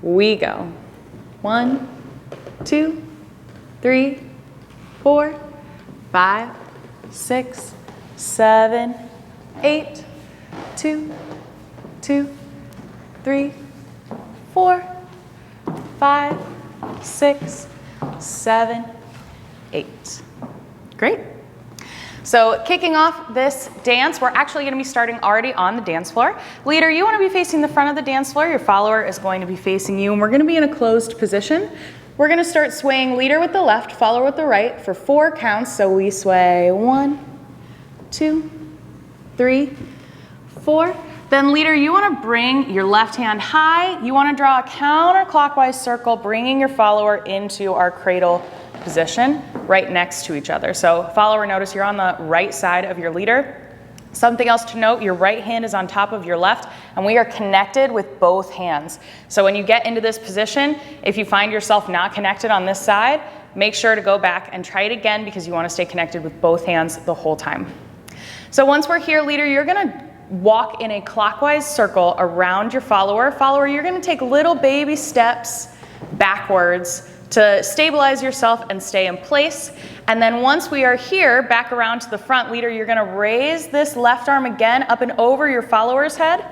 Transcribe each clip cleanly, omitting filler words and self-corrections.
we go. 1, 2, 3, 4, 5, 6, 7, 8, 2, 2, 3, 4, 5, 6, 7, 8. Great. So kicking off this dance, we're actually going to be starting already on the dance floor. Leader, you want to be facing the front of the dance floor. Your follower is going to be facing you, and we're going to be in a closed position. We're going to start swaying leader with the left, follower with the right for 4 counts. So we sway 1, 2, 3, 4. Then leader, you want to bring your left hand high. You want to draw a counterclockwise circle, bringing your follower into our cradle position right next to each other. So follower, notice you're on the right side of your leader. Something else to note, your right hand is on top of your left, and we are connected with both hands. So when you get into this position, if you find yourself not connected on this side, make sure to go back and try it again because you want to stay connected with both hands the whole time. So once we're here, leader, you're going to walk in a clockwise circle around your follower. Follower, you're going to take little baby steps backwards to stabilize yourself and stay in place. And then once we are here, back around to the front, leader, you're going to raise this left arm again up and over your follower's head.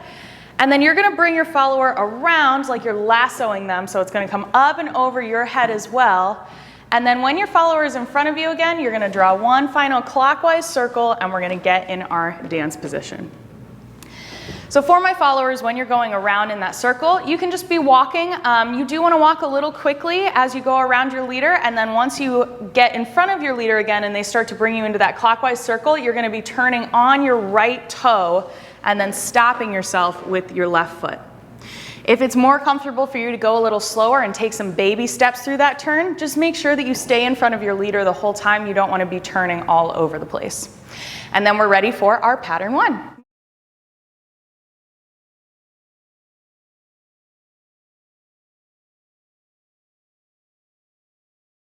And then you're going to bring your follower around like you're lassoing them. So it's going to come up and over your head as well. And then when your follower is in front of you again, you're going to draw one final clockwise circle, and we're going to get in our dance position. So for my followers, when you're going around in that circle, you can just be walking. You do want to walk a little quickly as you go around your leader, and then once you get in front of your leader again and they start to bring you into that clockwise circle, you're going to be turning on your right toe and then stopping yourself with your left foot. If it's more comfortable for you to go a little slower and take some baby steps through that turn, just make sure that you stay in front of your leader the whole time. You don't want to be turning all over the place. And then we're ready for our pattern 1.